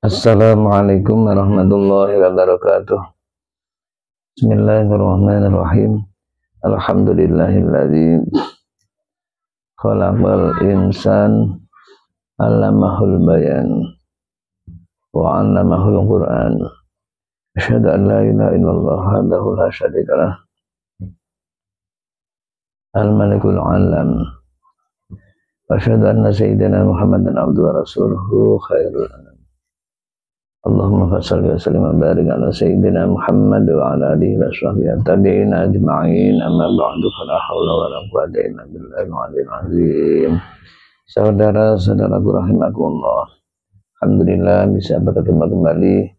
Assalamualaikum warahmatullahi wabarakatuh. Bismillahirrahmanirrahim. Alhamdulillahilladzi khalaqal insan 'allamahul bayan wa 'allamahul Qur'an. Asyhadu an la ilaha illallah wahdahu la syarikalah. Al-Malikul 'Alam. Wa asyhadu anna sayyidina Muhammadan abduhu wa rasuluhu khairul anam. Allahumma shalli wa sallim wa barik ala sayyidina Muhammad wa ala alihi wa sahbihi tabi'in ajma'in, amma ba'du, fala haula wala quwwata illa billahil aliyyil azim. Saudara-saudaraku rahimakumullah, alhamdulillah bisa bertemu kembali.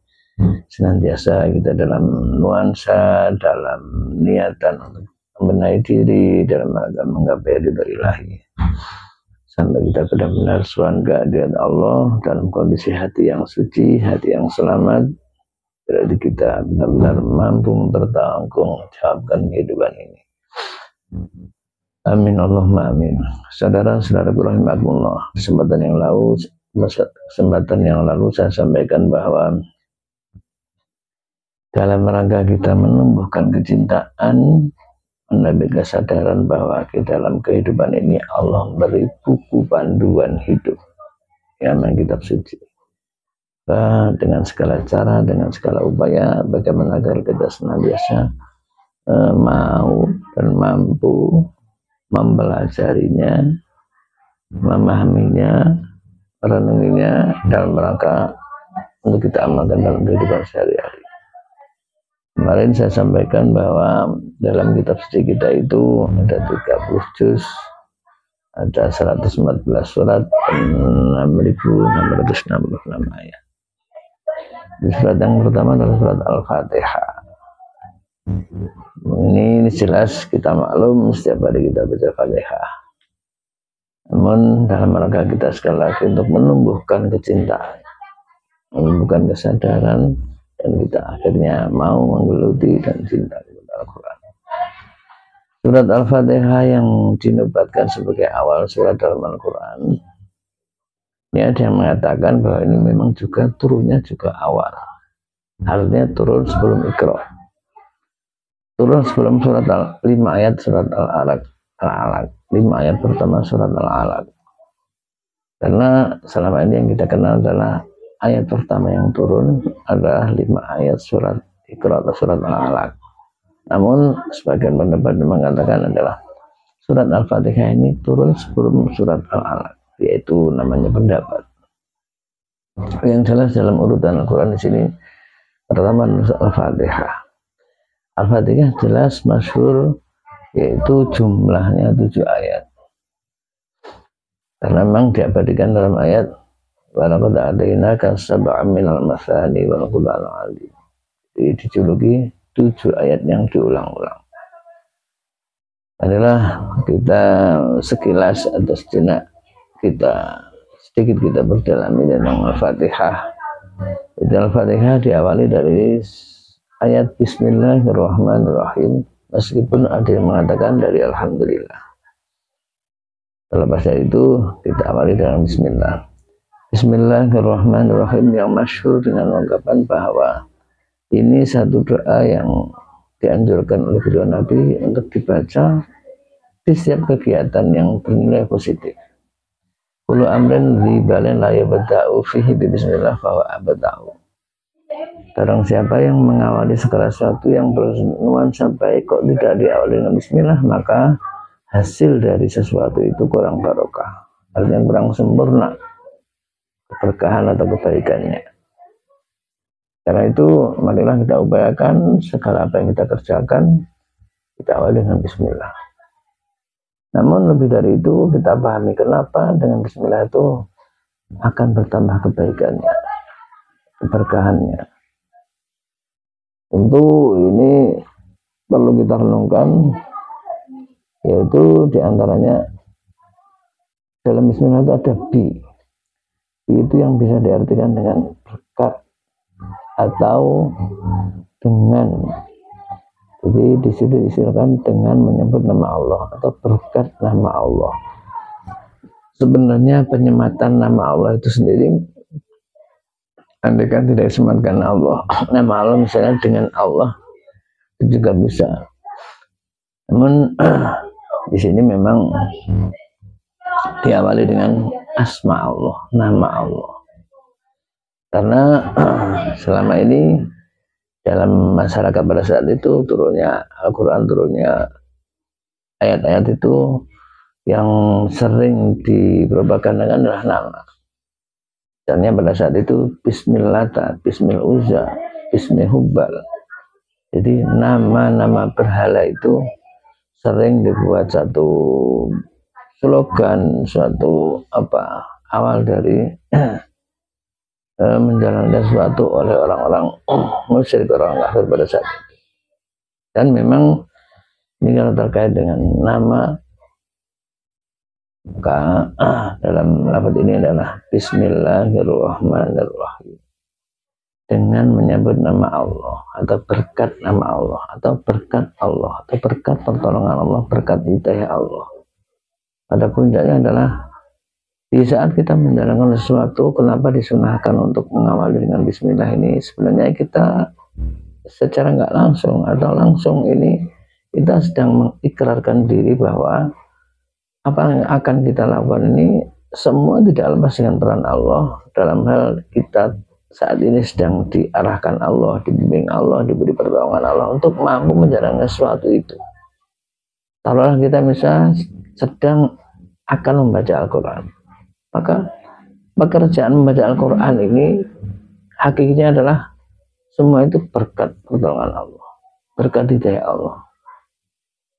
Senantiasa kita dalam nuansa, dalam niatan untuk membenahi diri dalam rangka menggapai ridho ilahi, sampai kita benar-benar surga di Allah dalam kondisi hati yang suci, hati yang selamat. Berarti kita benar-benar mampu mempertanggungjawabkan kehidupan ini. Amin Allahumma amin. Saudara-saudaraku rahimakumullah, kesempatan yang lalu saya sampaikan bahwa dalam rangka kita menumbuhkan kecintaan, menambah kesadaran bahwa di dalam kehidupan ini Allah beri buku panduan hidup yang kitab suci. Dengan segala cara, dengan segala upaya, bagaimana agar kita senantiasa mau dan mampu mempelajarinya, memahaminya, merenunginya dalam rangka untuk kita amalkan dalam kehidupan sehari-hari. Kemarin saya sampaikan bahwa dalam kitab suci kita itu ada 30 juz, ada 114 surat, 6.666 ayat. Di surat yang pertama adalah surat Al-Fatihah. Ini jelas kita maklum setiap hari kita baca Fatihah. Namun dalam rangka kita sekali lagi untuk menumbuhkan kecintaan, menumbuhkan kesadaran, dan kita akhirnya mau menggeluti dan cinta kepada Al-Quran. Surat Al-Fatihah yang dinobatkan sebagai awal surat dalam Al-Quran, ini ada yang mengatakan bahwa ini memang juga turunnya juga awal, artinya turun sebelum Iqra, turun sebelum surat 5 ayat surat Al-Alaq, 5 ayat pertama surat Al-Alaq. Karena selama ini yang kita kenal adalah ayat pertama yang turun adalah 5 ayat surat Iqra atau surat Al-Alaq. Namun sebagian pendapat mengatakan adalah surat Al-Fatihah ini turun sebelum surat Al-Alaq, yaitu namanya pendapat. Yang jelas dalam urutan Al-Quran di sini pertama Al-Fatihah. Al-Fatihah jelas masyhur, yaitu jumlahnya 7 ayat. Karena memang diabadikan dalam ayat walaqad atainaka sab'an minal mathani wal qur'anil azim. Jadi dijuluki 7 ayat yang diulang-ulang. Adalah kita sekilas atau sejenak sedikit kita berdalami tentang Al-Fatihah. Al-Fatihah diawali dari ayat Bismillahirrahmanirrahim, meskipun ada yang mengatakan dari Alhamdulillah. Terlepas dari itu kita awali dengan Bismillah. Bismillahirrahmanirrahim yang masyhur dengan ungkapan bahwa ini satu doa yang dianjurkan oleh beliau Nabi untuk dibaca di setiap kegiatan yang bernilai positif. Kullu amrin li balin la yabda'u fihi bi bismillah fa abda'u. Barang siapa yang mengawali segala sesuatu yang bernuansa baik kok tidak diawali dengan bismillah, maka hasil dari sesuatu itu kurang barokah, artinya kurang sempurna keberkahan atau kebaikannya. Karena itu marilah kita upayakan segala apa yang kita kerjakan kita awali dengan bismillah. Namun lebih dari itu kita pahami kenapa dengan bismillah itu akan bertambah kebaikannya, keberkahannya. Tentu ini perlu kita renungkan, yaitu diantaranya dalam bismillah itu ada bi. Itu yang bisa diartikan dengan berkat atau dengan, jadi disitu disilakan dengan menyebut nama Allah atau berkat nama Allah. Sebenarnya penyematan nama Allah itu sendiri andaikan tidak disematkan Allah, nama Allah misalnya dengan Allah itu juga bisa. Namun di sini memang diawali dengan asma Allah, nama Allah. Karena selama ini dalam masyarakat pada saat itu turunnya Al-Quran, turunnya ayat-ayat itu yang sering dipropagandakan adalah nama. Misalnya pada saat itu Bismillata, Bismil Uzza, Bismil Hubbal. Jadi nama-nama berhala itu sering dibuat satu slogan, suatu awal dari menjalankan sesuatu oleh orang-orang musyrik, orang kafir pada saat itu. Dan memang ini kalau terkait dengan nama, maka dalam lafaz ini adalah Bismillahirrahmanirrahim, dengan menyebut nama Allah atau berkat nama Allah atau berkat Allah atau berkat pertolongan Allah, berkat hidayah Allah. Pada puncaknya adalah di saat kita menjalankan sesuatu, kenapa disunahkan untuk mengawali dengan bismillah ini? Sebenarnya kita secara nggak langsung atau langsung ini kita sedang mengikrarkan diri bahwa apa yang akan kita lakukan ini semua tidak lepas dengan peran Allah. Dalam hal kita saat ini sedang diarahkan Allah, dibimbing Allah, diberi pertolongan Allah untuk mampu menjalankan sesuatu itu. Taruhlah kita misalnya sedang akan membaca Al-Quran, maka pekerjaan membaca Al-Quran ini hakikatnya adalah semua itu berkat pertolongan Allah, berkat hidayah Allah.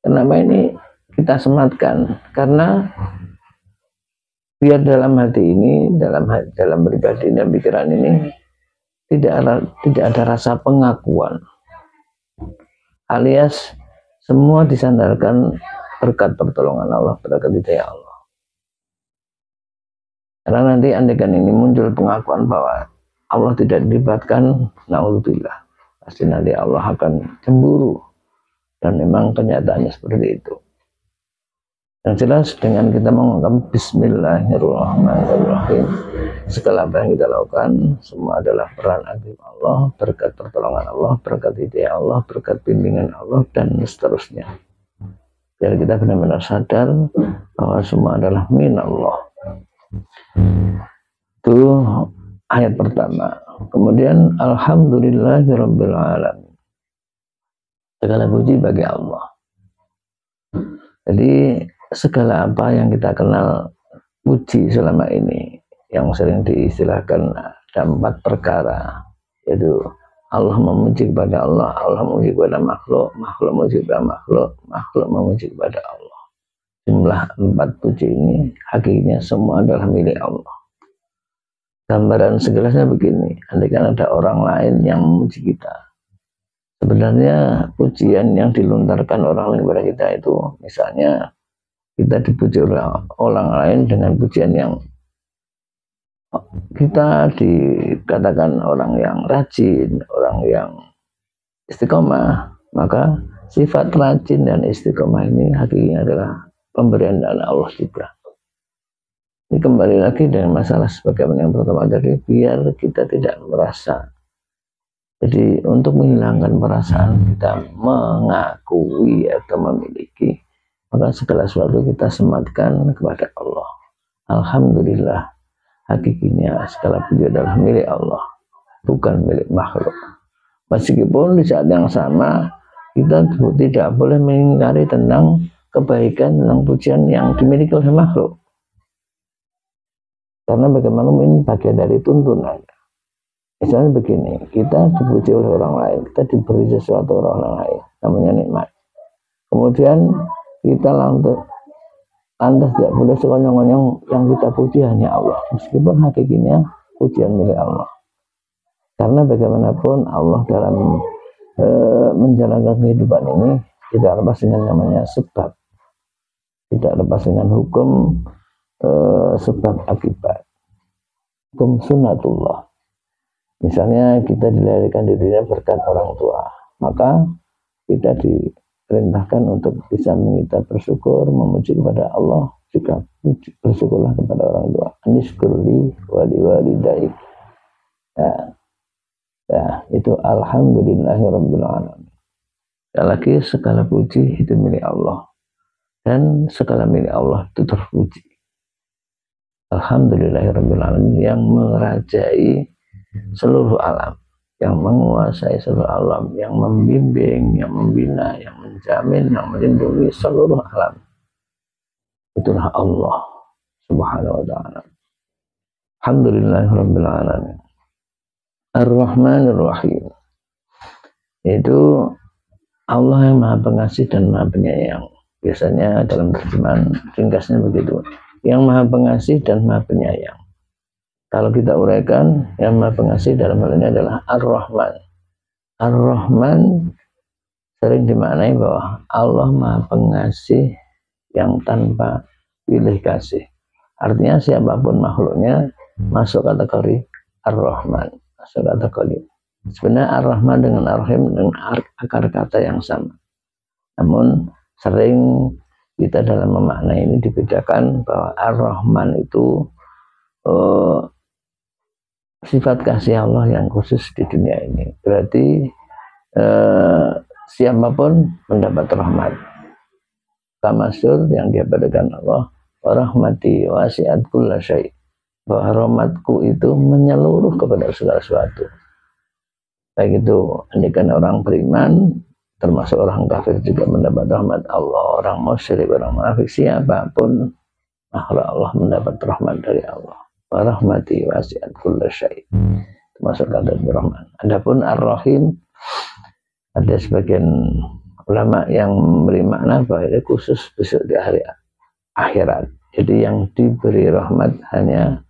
Kenapa ini kita sematkan? Karena biar dalam hati ini, dalam pribadi dan pikiran ini tidak ada rasa pengakuan, alias semua disandarkan berkat pertolongan Allah, berkat hidayah Allah. Karena nanti andaikan ini muncul pengakuan bahwa Allah tidak dilibatkan, naudzubillah, pasti nanti Allah akan cemburu. Dan memang kenyataannya seperti itu. Yang jelas dengan kita mengungkap Bismillahirrahmanirrahim, segala apa yang kita lakukan semua adalah peran aktif Allah, berkat pertolongan Allah, berkat hidayah Allah, berkat bimbingan Allah, dan seterusnya. Biar kita benar-benar sadar bahwa semua adalah minallah. Itu ayat pertama. Kemudian alhamdulillahirabbil alamin, segala puji bagi Allah. Jadi segala apa yang kita kenal puji selama ini, yang sering diistilahkan ada 4 perkara, yaitu Allah memuji kepada Allah, Allah memuji kepada makhluk, makhluk memuji kepada makhluk, makhluk memuji kepada Allah. Jumlah 4 puji ini hakikatnya semua adalah milik Allah. Gambaran segelasnya begini, andaikan ada orang lain yang memuji kita, sebenarnya pujian yang dilontarkan orang lain kepada kita itu, misalnya kita dipuji oleh orang lain dengan pujian yang kita dikatakan orang yang rajin, orang yang istiqomah, maka sifat rajin dan istiqomah ini hakikatnya adalah pemberian dari Allah juga. Ini kembali lagi dengan masalah sebagaimana yang pertama tadi, biar kita tidak merasa. Jadi untuk menghilangkan perasaan kita mengakui atau memiliki, maka segala sesuatu kita sematkan kepada Allah. Alhamdulillah, hakikatnya segala puji adalah milik Allah, bukan milik makhluk. Meskipun di saat yang sama kita tidak boleh mengingkari tentang kebaikan, tentang pujian yang dimiliki oleh makhluk. Karena bagaimana ini bagian dari tuntunan. Misalnya begini, kita dipuji oleh orang lain, kita diberi sesuatu oleh orang lain, namanya nikmat. Kemudian kita lantas tidak boleh sekonyong-konyong, yang kita puji hanya Allah, meskipun hakikatnya pujian milik Allah. Karena bagaimanapun Allah dalam menjalankan kehidupan ini tidak lepas dengan namanya sebab, tidak lepas dengan hukum sebab akibat, hukum sunnatullah. Misalnya kita dilahirkan di dunia berkat orang tua, maka kita diperintahkan untuk bisa kita bersyukur, memuji kepada Allah, juga bersyukurlah kepada orang tua. Anishkurli wali walidayik. Ya, Ya, itu alhamdulillahirabbil alamin. Sekali lagi segala puji itu milik Allah dan segala milik Allah itu terpuji. Alhamdulillahirabbil alamin yang merajai seluruh alam, yang menguasai seluruh alam, yang membimbing, yang membina, yang menjamin, yang melindungi seluruh alam. Itulah Allah Subhanahu wa ta'ala. Alhamdulillahirabbil alamin. Ar-Rahmanir Rahim. Itu Allah yang Maha Pengasih dan Maha Penyayang. Biasanya dalam terjemahan ringkasnya begitu. Yang Maha Pengasih dan Maha Penyayang. Kalau kita uraikan, yang Maha Pengasih dalam hal ini adalah Ar-Rahman. Ar-Rahman sering dimaknai bahwa Allah Maha Pengasih yang tanpa pilih kasih. Artinya siapapun makhluknya masuk kategori Ar-Rahman. Masuk kategori. Sebenarnya Ar-Rahman dengan Ar-Rahim dengan akar kata yang sama. Namun sering kita dalam memaknai ini dibedakan bahwa Ar-Rahman itu sifat kasih Allah yang khusus di dunia ini. Berarti siapapun mendapat rahmat. Kamasyur yang diabadikan Allah, rahmati wasi'at kulla syai'. Bahwa rahmatku itu menyeluruh kepada segala sesuatu. Baik itu andaikan orang beriman, termasuk orang kafir juga mendapat rahmat Allah, orang musyrik, orang munafik, siapapun makhluk Allah mendapat rahmat dari Allah. Rahmati wasi'at kulla syai'. Termasuk kata Rahman. Adapun Ar-Rahim, ada sebagian ulama yang memberi makna bahwa itu khusus besok di hari akhirat. Jadi yang diberi rahmat hanya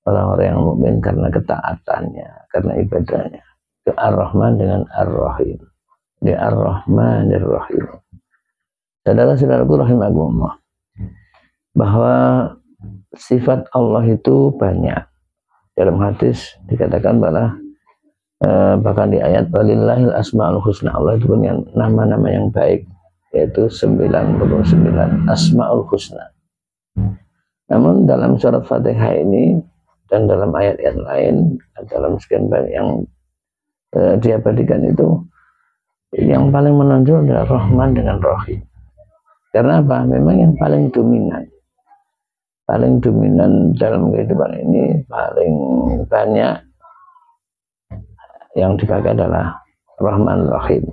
orang-orang yang mukmin karena ketaatannya, karena ibadahnya. Itu Ar-Rahman dengan Ar-Rahim. Di Ar-Rahmanir Rahim. Saudara-saudaraku rahimakumullah, bahwa sifat Allah itu banyak. Dalam hadis dikatakan bahwa bahkan di ayat walillahil asmaul husna, Allah itu punya nama-nama yang baik, yaitu 99 asmaul husna. Namun dalam surat Fatihah ini dan dalam ayat-ayat lain, dalam sekian banyak yang diabadikan itu, yang paling menonjol adalah Rahman dengan Rahim. Karena apa? Memang yang paling dominan dalam kehidupan ini, paling banyak yang dipakai adalah Rahman Rahim.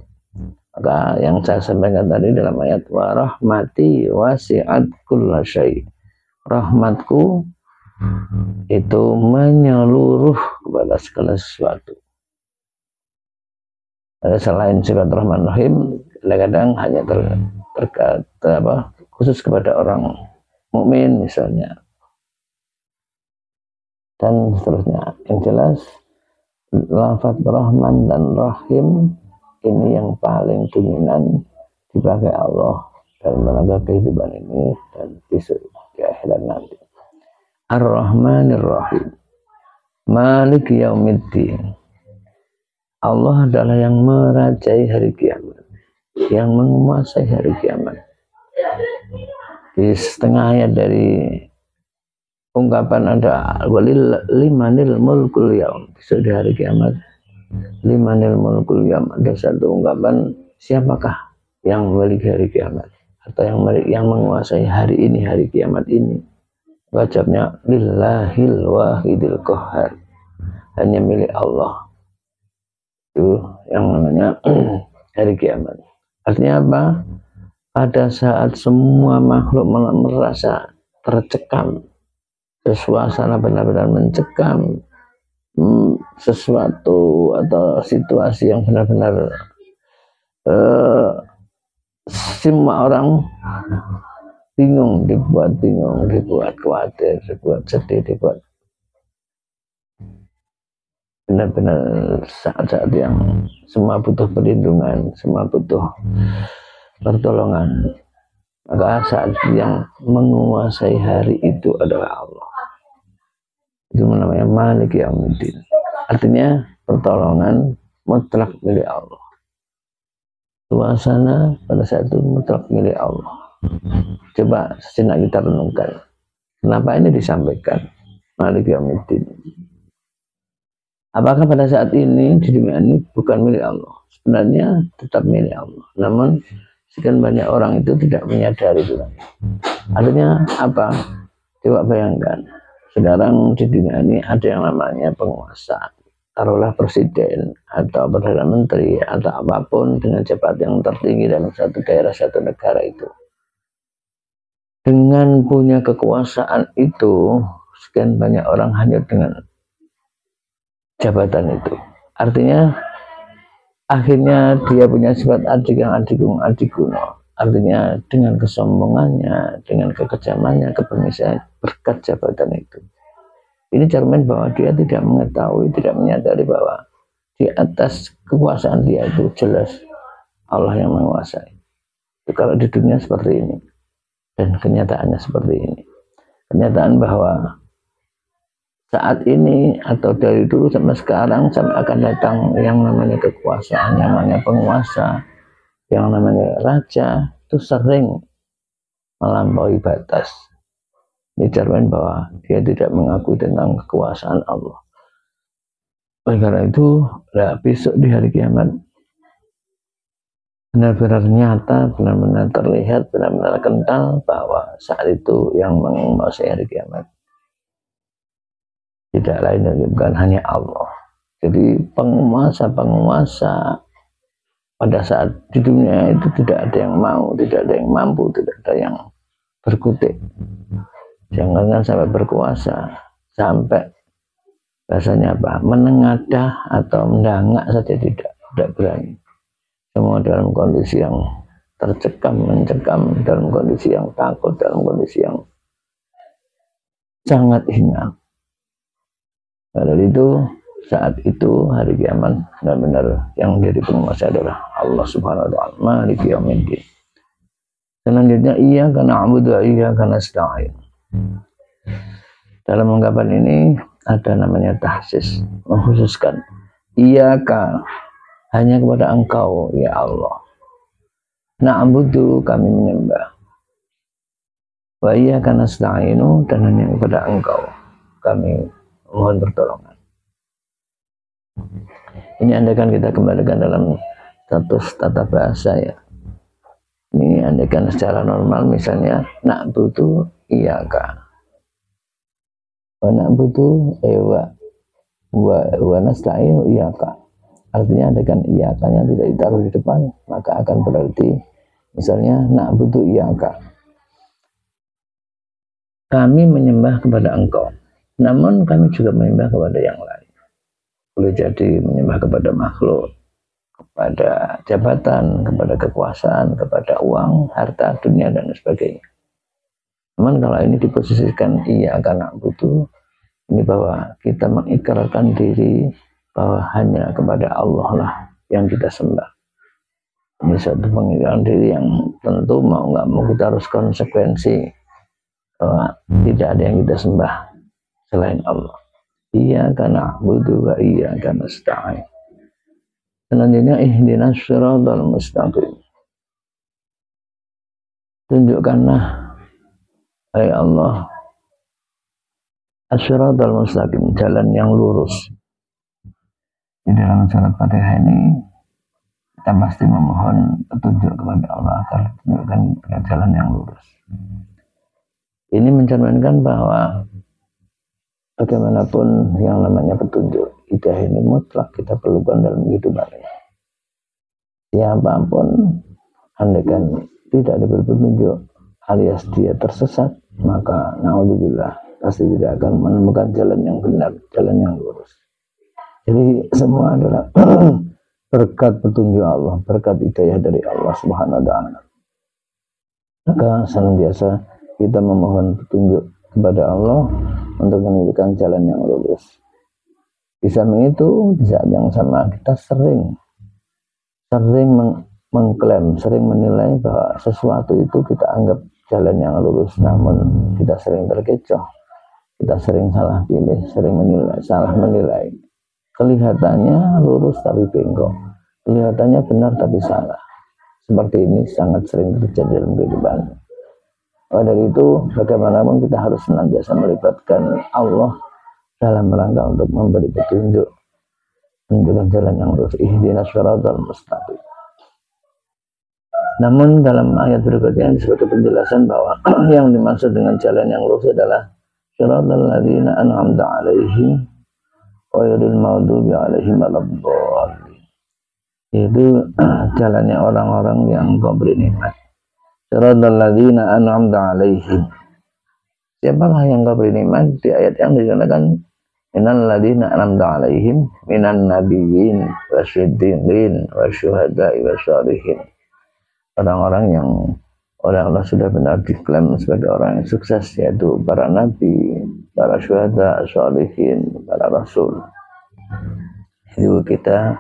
Maka yang saya sampaikan tadi dalam ayat wa rahmati wasi'at kulla syai'. Rahmatku itu menyeluruh kepada segala sesuatu. Selain sifat Rahman Rahim, kadang-kadang hanya khusus kepada orang mukmin misalnya, dan seterusnya. Yang jelas lafaz Rahman dan Rahim ini yang paling dominan dipakai Allah dalam rangka kehidupan ini dan besok di akhirat nanti. Ar-Rahmanir Rahim, Malik Yaumiddin. Allah adalah yang merajai hari kiamat, yang menguasai hari kiamat. Di setengah ayat dari ungkapan ada limanil mulkul yaum, besok di hari kiamat, limanil mulkul yaum, ada satu ungkapan siapakah yang memiliki hari kiamat atau yang menguasai hari ini, hari kiamat ini. Wajibnya lillahil wahidil qahhar, hanya milik Allah. Itu yang namanya hari kiamat. Artinya apa? Pada saat semua makhluk merasa tercekam, suasana benar-benar mencekam, sesuatu atau situasi yang benar-benar semua orang bingung, dibuat khawatir, dibuat sedih, dibuat benar-benar saat-saat yang semua butuh perlindungan, semua butuh pertolongan. Maka saat yang menguasai hari itu adalah Allah. Itu namanya Malik Yaumiddin. Artinya pertolongan mutlak milik Allah. Suasana pada saat itu mutlak milik Allah. Coba sejenak kita renungkan. Kenapa ini disampaikan Malik Yaumiddin? Apakah pada saat ini di dunia ini bukan milik Allah? Sebenarnya tetap milik Allah. Namun sekian banyak orang itu tidak menyadari itu. Artinya apa? Coba bayangkan, sekarang di dunia ini ada yang namanya penguasa, taruhlah presiden atau perdana menteri atau apapun dengan jabatan yang tertinggi dalam satu daerah, satu negara itu. Dengan punya kekuasaan itu, sekian banyak orang hanyut dengan jabatan itu. Artinya akhirnya dia punya sifat adik yang adigung adikuno. Artinya dengan kesombongannya, dengan kekejamannya, kebengisian berkat jabatan itu. Ini cermin bahwa dia tidak mengetahui, tidak menyadari bahwa di atas kekuasaan dia itu jelas Allah yang menguasai. Itu kalau di dunia seperti ini, dan kenyataannya seperti ini. Kenyataan bahwa saat ini atau dari dulu sampai sekarang sampai akan datang yang namanya kekuasaan, yang namanya penguasa, yang namanya raja itu sering melampaui batas. Ini cermin bahwa dia tidak mengakui tentang kekuasaan Allah. Oleh karena itu, besok di hari kiamat benar-benar nyata, benar-benar terlihat, benar-benar kental bahwa saat itu yang menguasai hari kiamat tidak lain dan bukan hanya Allah. Jadi penguasa-penguasa pada saat di dunia itu tidak ada yang mau, tidak ada yang mampu, tidak ada yang berkutik. Jangan sampai berkuasa, sampai rasanya apa? Menengadah atau mendangak saja tidak berani. Semua dalam kondisi yang tercekam, mencekam, dalam kondisi yang takut, dalam kondisi yang sangat hina. Dari itu, saat itu hari kiamat benar-benar yang menjadi penguasa adalah Allah Subhanahu wa taala, Maliki Yaumiddin. Selanjutnya iyyaka na'budu wa iyyaka nasta'in. Dalam ungkapan ini ada namanya tahsis, mengkhususkan iyyaka, hanya kepada Engkau ya Allah. Na'budu, kami menyembah. Wa iyyaka nasta'inu, dan hanya kepada Engkau kami mohon pertolongan. Ini andaikan kita kembalikan dalam status tata bahasa ya. Ini andaikan secara normal misalnya na'budu iyyaka. Wa na'budu wa nasta'inu iyyaka. Artinya andaikan iyyakanya tidak ditaruh di depan, maka akan berarti misalnya na'budu iyyaka. Kami menyembah kepada Engkau. Namun kami juga menyembah kepada yang lain. Boleh jadi menyembah kepada makhluk, kepada jabatan, kepada kekuasaan, kepada uang, harta, dunia, dan sebagainya. Namun kalau ini diposisikan iyyaka na'budu, ini bahwa kita mengikrarkan diri bahwa hanya kepada Allah lah yang kita sembah. Ini satu pengikraran diri yang tentu mau nggak mau kita harus konsekuensi bahwa tidak ada yang kita sembah selain Allah. Iyyaka na'budu wa iyyaka nasta'in. Selanjutnya ihdinas siratal mustaqim. Tunjukkanlah hai Allah as-siratal mustaqim, jalan yang lurus. Di dalam surat Fatihah ini kita pasti memohon petunjuk kepada Allah agar tunjukkan jalan yang lurus. Ini mencerminkan bahwa bagaimanapun yang namanya petunjuk, hidayah ini mutlak kita perlukan dalam kehidupan ini. Siapapun andaikan tidak diberi petunjuk alias dia tersesat, maka naudzubillah pasti tidak akan menemukan jalan yang benar, jalan yang lurus. Jadi semua adalah berkat petunjuk Allah, berkat hidayah dari Allah Subhanahu wa taala. Maka senantiasa kita memohon petunjuk kepada Allah untuk menunjukkan jalan yang lurus. Di samping itu, di saat yang sama kita sering mengklaim, sering menilai bahwa sesuatu itu kita anggap jalan yang lurus, namun kita sering terkecoh, kita sering salah pilih, sering menilai, salah menilai. Kelihatannya lurus tapi bengkok, kelihatannya benar tapi salah. Seperti ini sangat sering terjadi dalam kehidupan. Dari itu, bagaimanapun kita harus senantiasa melibatkan Allah dalam rangka untuk memberi petunjuk, menunjukkan jalan yang lurus, ihdinas siratal mustaqim. Namun dalam ayat berikutnya sebagai penjelasan bahwa yang dimaksud dengan jalan yang lurus adalah siratal ladzina an'amta 'alaihim ghairil maghdubi 'alaihim waladdallin. Itu jalannya orang-orang yang Engkau beri nikmat. Siratal ladzina an'amta 'alaihim. Siapakah yang Engkau beri nikmat? Di ayat yang dikatakan minal ladzina an'amta 'alaihim minan nabiyyin wasiddiqin wasyuhada'i wassalihin. Orang-orang yang oleh Allah sudah benar diklaim sebagai orang yang sukses, yaitu para nabi, para syuhada, sholihin, para rasul. Itu kita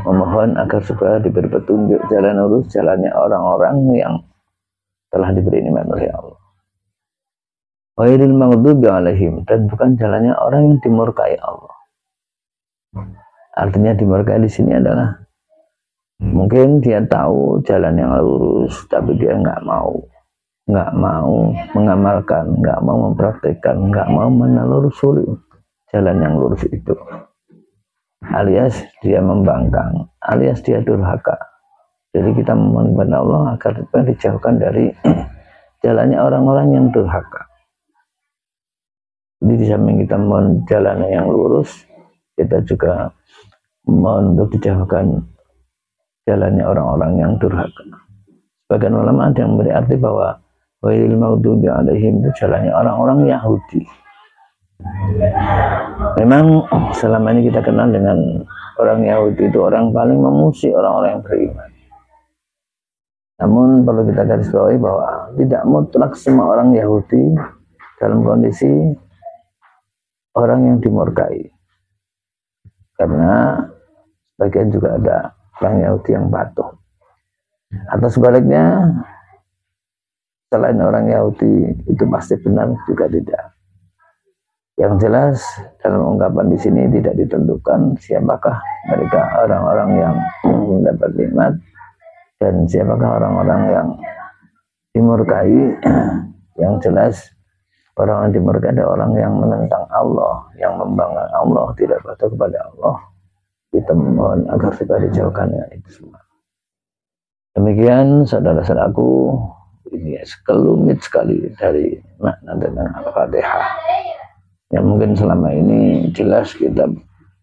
memohon agar supaya diberi petunjuk jalan lurus, jalannya orang-orang yang telah diberi nikmat oleh Allah. Ghairil maghdubi 'alaihim, dan bukan jalannya orang yang dimurkai Allah. Artinya dimurkai di sini adalah mungkin dia tahu jalan yang lurus, tapi dia nggak mau mengamalkan, nggak mau mempraktikkan, nggak mau menelusuri jalan yang lurus itu. Alias dia membangkang, alias dia durhaka. Jadi kita memohon kepada Allah agar dijauhkan dari jalannya orang-orang yang durhaka. Jadi di samping kita mohon jalan yang lurus, kita juga mohon untuk dijauhkan jalannya orang-orang yang durhaka. Sebagian ulama ada yang memberi arti bahwa ghairil maghdubi 'alaihim itu jalannya orang-orang Yahudi. Memang selama ini kita kenal dengan orang Yahudi itu orang paling memuji orang-orang yang beriman. Namun perlu kita garis bawahi bahwa tidak mutlak semua orang Yahudi dalam kondisi orang yang dimurkai. Karena sebagian juga ada orang Yahudi yang patuh, atau sebaliknya selain orang Yahudi itu pasti benar juga tidak. Yang jelas dalam ungkapan di sini tidak ditentukan siapakah mereka orang-orang yang mendapat nikmat dan siapakah orang-orang yang dimurkai. Yang jelas orang yang dimurkai adalah orang yang menentang Allah, yang membanggakan Allah, tidak patuh kepada Allah. Kita mohon agar supaya dijauhkannya itu semua. Demikian saudara-saudaraku, ini sekelumit sekali dari makna tentang Al-Fatihah. Yang mungkin selama ini jelas kita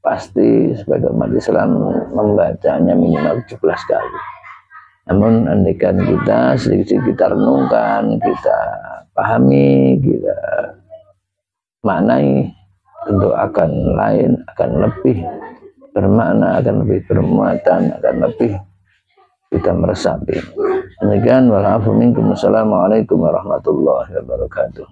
pasti sebagai umat Islam membacanya minimal 17 kali. Namun andaikan kita sedikit-sedikit kita renungkan, kita pahami, kita maknai, tentu akan lain, akan lebih bermakna, akan lebih bermuatan, akan lebih kita meresapi. Demikian, wa'alaikum warahmatullahi wabarakatuh.